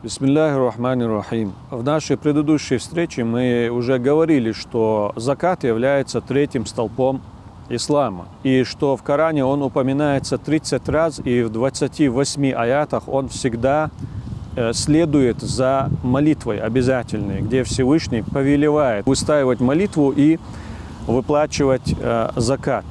Бисмиллахи рахмани рахим. В нашей предыдущей встрече мы уже говорили, что закат является третьим столпом ислама. И что в Коране он упоминается 30 раз, и в 28 аятах он всегда следует за молитвой обязательной, где Всевышний повелевает выстаивать молитву и выплачивать закат.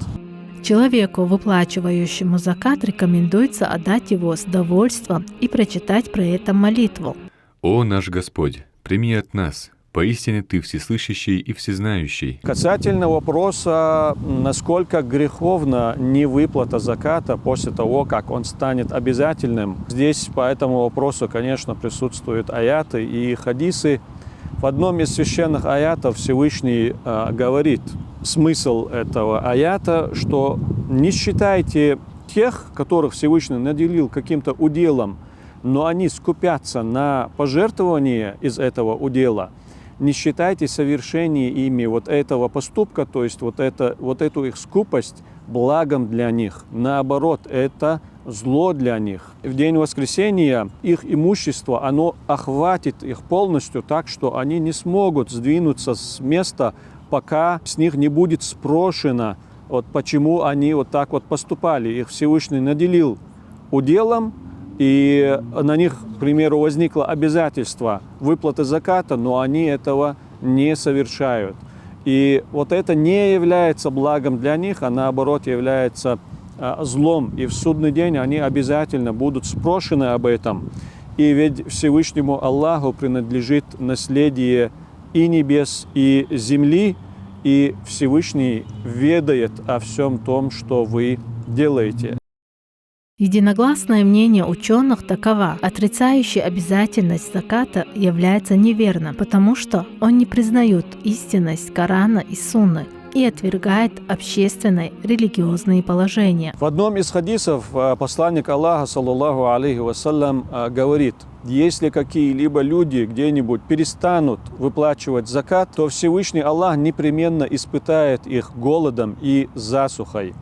Человеку, выплачивающему закат, рекомендуется отдать его с довольством и прочитать при этом молитву. «О наш Господь, прими от нас, поистине Ты всеслышащий и всезнающий». Касательно вопроса, насколько греховна невыплата заката после того, как он станет обязательным, здесь по этому вопросу, конечно, присутствуют аяты и хадисы. В одном из священных аятов Всевышний говорит, смысл этого аята, что не считайте тех, которых Всевышний наделил каким-то уделом, но они скупятся на пожертвование из этого удела, не считайте совершение ими вот этого поступка, то есть вот эту их скупость благом для них. Наоборот, это зло для них. В день воскресения их имущество, оно охватит их полностью так, что они не смогут сдвинуться с места, пока с них не будет спрошено, вот почему они вот так вот поступали. Их Всевышний наделил уделом, и на них, к примеру, возникло обязательство выплаты заката, но они этого не совершают. И вот это не является благом для них, а наоборот является злом. И в судный день они обязательно будут спрошены об этом. И ведь Всевышнему Аллаху принадлежит наследие и небес, и земли, и Всевышний ведает о всем том, что вы делаете. Единогласное мнение ученых таково: отрицающий обязательность заката является неверным, потому что он не признает истинность Корана и Сунны и отвергает общественные религиозные положения. В одном из хадисов посланник Аллаха, саллаллаху алейхи вассалям, говорит: если какие-либо люди где-нибудь перестанут выплачивать закат, то Всевышний Аллах непременно испытает их голодом и засухой.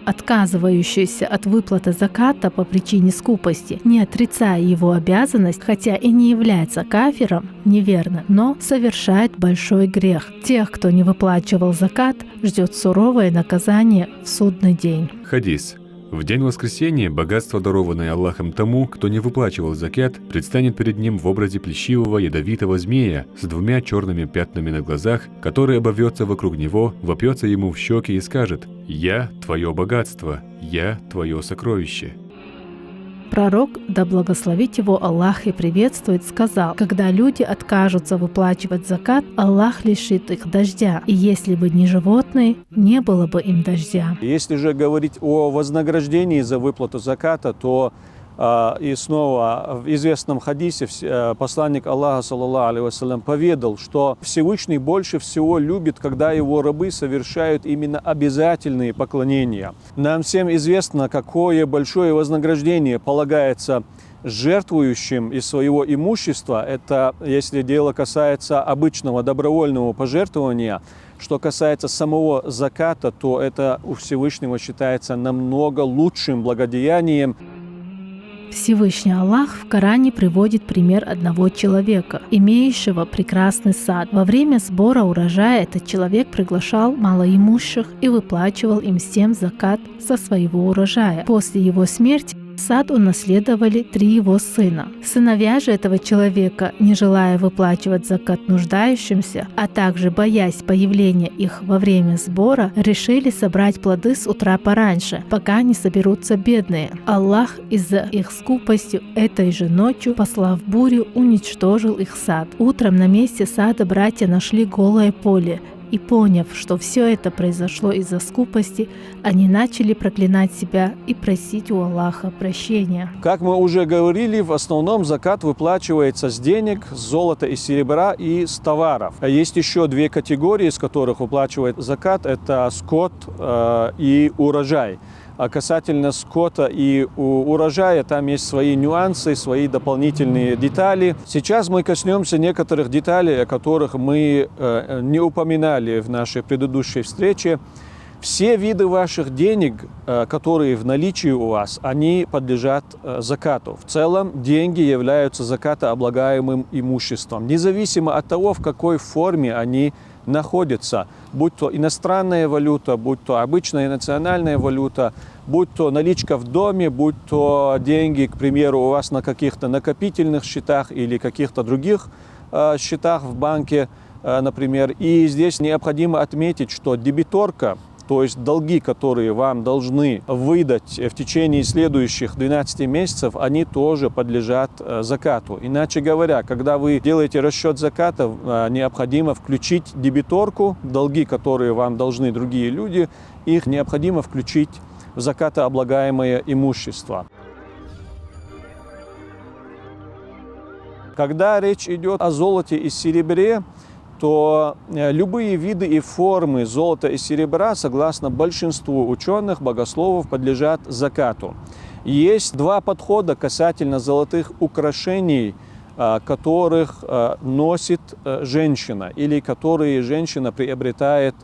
Отказывающийся от выплаты заката по причине скупости, не отрицая его обязанность, хотя и не является кафиром, неверно, но совершает большой грех. Тех, кто не выплачивал закат, ждет суровое наказание в судный день. Хадис. В день воскресения богатство, дарованное Аллахом тому, кто не выплачивал закят, предстанет перед ним в образе плешивого ядовитого змея с 2 черными пятнами на глазах, который обовьется вокруг него, вопьется ему в щеки и скажет: «Я твое богатство, я твое сокровище». Пророк, да благословит его Аллах и приветствует, сказал: когда люди откажутся выплачивать закат, Аллах лишит их дождя, и если бы не животные, не было бы им дождя. Если же говорить о вознаграждении за выплату заката, то и снова в известном хадисе посланник Аллаха, саллаллаху алейхи вассалям, поведал, что Всевышний больше всего любит, когда его рабы совершают именно обязательные поклонения. Нам всем известно, какое большое вознаграждение полагается жертвующим из своего имущества. Это если дело касается обычного добровольного пожертвования. Что касается самого заката, то это у Всевышнего считается намного лучшим благодеянием. Всевышний Аллах в Коране приводит пример одного человека, имеющего прекрасный сад. Во время сбора урожая этот человек приглашал малоимущих и выплачивал им всем закат со своего урожая. После его смерти сад унаследовали 3 его сына. Сыновья же этого человека, не желая выплачивать закат нуждающимся, а также боясь появления их во время сбора, решили собрать плоды с утра пораньше, пока не соберутся бедные. Аллах из-за их скупости этой же ночью, послав бурю, уничтожил их сад. Утром на месте сада братья нашли голое поле, и, поняв, что все это произошло из-за скупости, они начали проклинать себя и просить у Аллаха прощения. Как мы уже говорили, в основном закат выплачивается с денег, с золота и серебра и с товаров. Есть еще 2 категории, из которых выплачивает закат. Это скот и урожай. А касательно скота и урожая, там есть свои нюансы, свои дополнительные детали. Сейчас мы коснемся некоторых деталей, о которых мы не упоминали в нашей предыдущей встрече. Все виды ваших денег, которые в наличии у вас, они подлежат закату. В целом деньги являются закатооблагаемым имуществом, независимо от того, в какой форме они находятся, будь то иностранная валюта, будь то обычная национальная валюта, будь то наличка в доме, будь то деньги, к примеру, у вас на каких-то накопительных счетах или каких-то других счетах в банке, например. И здесь необходимо отметить, что дебиторка, то есть долги, которые вам должны выдать в течение следующих 12 месяцев, они тоже подлежат закату. Иначе говоря, когда вы делаете расчет заката, необходимо включить дебиторку, долги, которые вам должны другие люди, их необходимо включить в закатооблагаемое имущество. Когда речь идет о золоте и серебре, то любые виды и формы золота и серебра, согласно большинству ученых, богословов, подлежат закату. Есть два подхода касательно золотых украшений, которых носит женщина или которые женщина приобретает,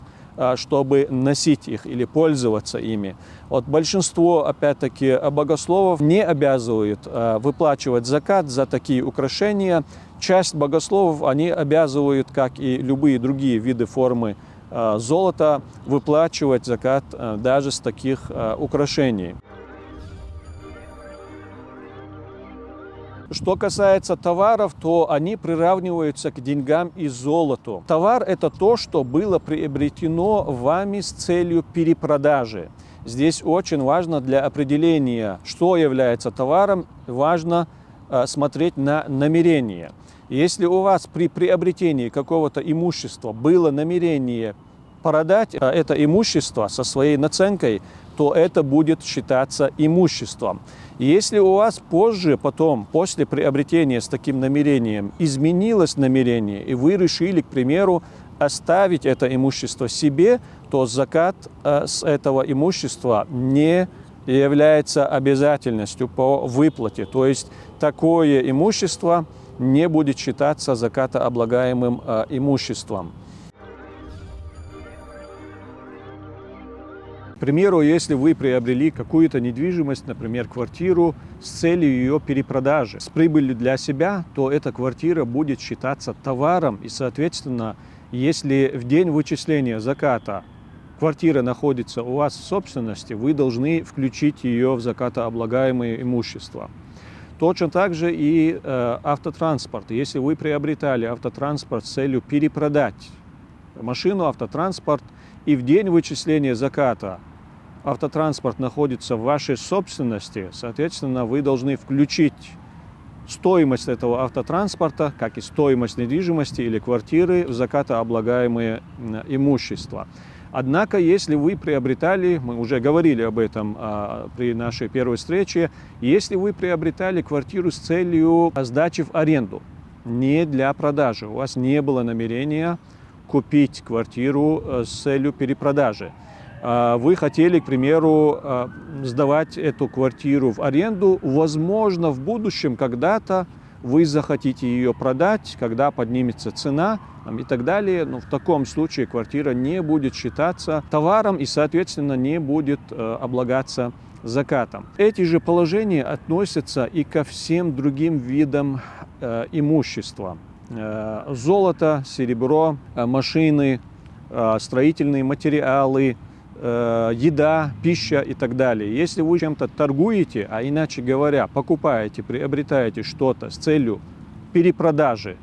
чтобы носить их или пользоваться ими. Вот большинство, опять-таки, богословов не обязывают выплачивать закат за такие украшения. Часть богословов, они обязывают, как и любые другие виды формы золота, выплачивать закат даже с таких украшений. Что касается товаров, то они приравниваются к деньгам и золоту. Товар – это то, что было приобретено вами с целью перепродажи. Здесь очень важно для определения, что является товаром, важно смотреть на намерение. Если у вас при приобретении какого-то имущества было намерение продать это имущество со своей наценкой, то это будет считаться имуществом. Если у вас позже, потом, после приобретения с таким намерением, изменилось намерение, и вы решили, к примеру, оставить это имущество себе, то закат с этого имущества не является обязательностью по выплате. То есть такое имущество не будет считаться закатооблагаемым имуществом. К примеру, если вы приобрели какую-то недвижимость, например, квартиру, с целью ее перепродажи, с прибылью для себя, то эта квартира будет считаться товаром. И, соответственно, если в день вычисления заката квартира находится у вас в собственности, вы должны включить ее в закатооблагаемое имущество. Точно так же и автотранспорт. Если вы приобретали автотранспорт с целью перепродать машину, автотранспорт, и в день вычисления заката автотранспорт находится в вашей собственности, соответственно, вы должны включить стоимость этого автотранспорта, как и стоимость недвижимости или квартиры, в закатооблагаемое имущество. Однако, если вы приобретали, мы уже говорили об этом при нашей первой встрече, если вы приобретали квартиру с целью сдачи в аренду, не для продажи, у вас не было намерения купить квартиру с целью перепродажи, вы хотели, к примеру, сдавать эту квартиру в аренду, возможно, в будущем когда-то вы захотите ее продать, когда поднимется цена и так далее, но в таком случае квартира не будет считаться товаром и, соответственно, не будет облагаться закатом. Эти же положения относятся и ко всем другим видам имущества. Золото, серебро, машины, строительные материалы, еда, пища и так далее. Если вы чем-то торгуете, а иначе говоря, покупаете, приобретаете что-то с целью перепродажи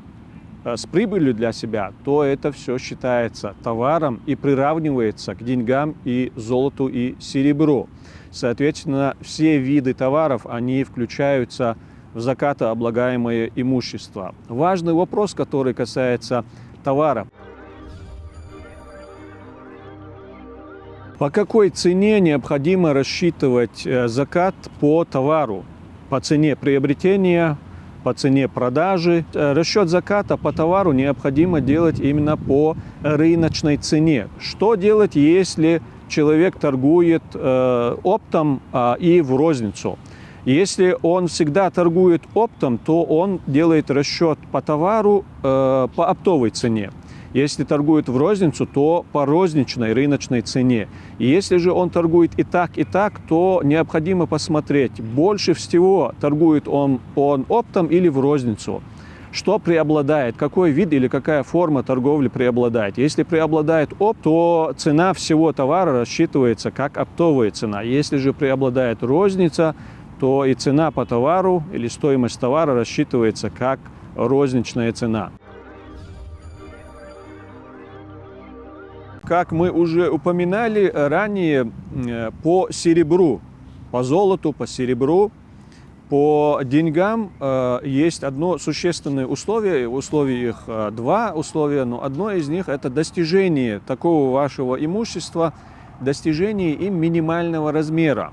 с прибылью для себя, то это все считается товаром и приравнивается к деньгам и золоту и серебру. Соответственно, все виды товаров, они включаются в закатооблагаемое имущество. Важный вопрос, который касается товаров. По какой цене необходимо рассчитывать закат по товару? По цене приобретения, по цене продажи. Расчет заката по товару необходимо делать именно по рыночной цене. Что делать, если человек торгует оптом и в розницу? Если он всегда торгует оптом, то он делает расчет по товару по оптовой цене. Если торгует в розницу, то по розничной рыночной цене. И если же он торгует и так, то необходимо посмотреть, больше всего торгует он оптом или в розницу. Что преобладает, какой вид или какая форма торговли преобладает. Если преобладает опт, то цена всего товара рассчитывается как оптовая цена. Если же преобладает розница, то и цена по товару или стоимость товара рассчитывается как розничная цена. Как мы уже упоминали ранее, по серебру, по золоту, по серебру, по деньгам есть одно существенное условие, условий их два условия, но одно из них – это достижение такого вашего имущества, достижение им минимального размера.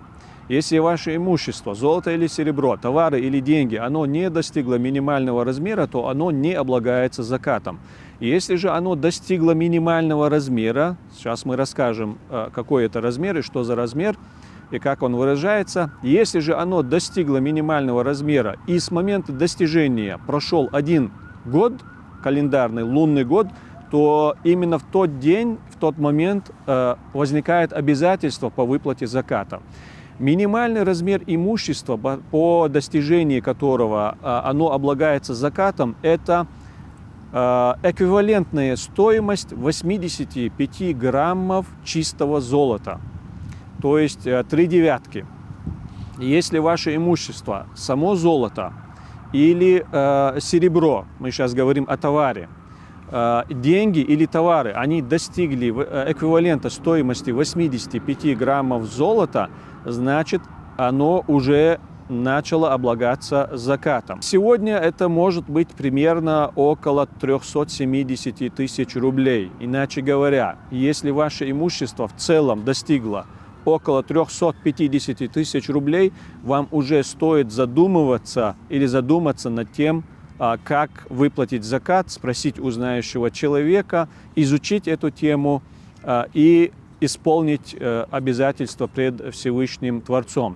Если ваше имущество, золото или серебро, товары или деньги, оно не достигло минимального размера, то оно не облагается закатом. Если же оно достигло минимального размера, сейчас мы расскажем, какой это размер и что за размер, и как он выражается. Если же оно достигло минимального размера и с момента достижения прошел 1 год, календарный лунный год, то именно в тот день, в тот момент возникает обязательство по выплате заката. Минимальный размер имущества, по достижении которого оно облагается закатом, это эквивалентная стоимость 85 граммов чистого золота. То есть 3 девятки. Если ваше имущество, само золото или серебро, мы сейчас говорим о товаре, деньги или товары, они достигли эквивалента стоимости 85 граммов золота, значит, оно уже начало облагаться закатом. Сегодня это может быть примерно около 370 тысяч рублей. Иначе говоря, если ваше имущество в целом достигло около 350 тысяч рублей, вам уже стоит задумываться или задуматься над тем, как выплатить закат, спросить у знающего человека, изучить эту тему и исполнить обязательства пред Всевышним Творцом.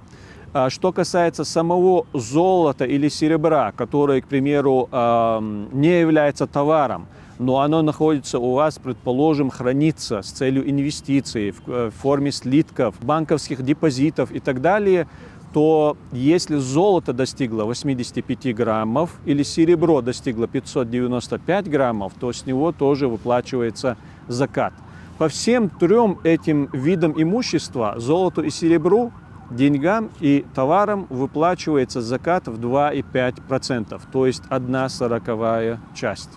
Что касается самого золота или серебра, которое, к примеру, не является товаром, но оно находится у вас, предположим, хранится с целью инвестиций в форме слитков, банковских депозитов и так далее, то если золото достигло 85 граммов или серебро достигло 595 граммов, то с него тоже выплачивается закат. По всем трем этим видам имущества, золоту и серебру, деньгам и товарам, выплачивается закат в 2,5%, то есть 1/40 часть.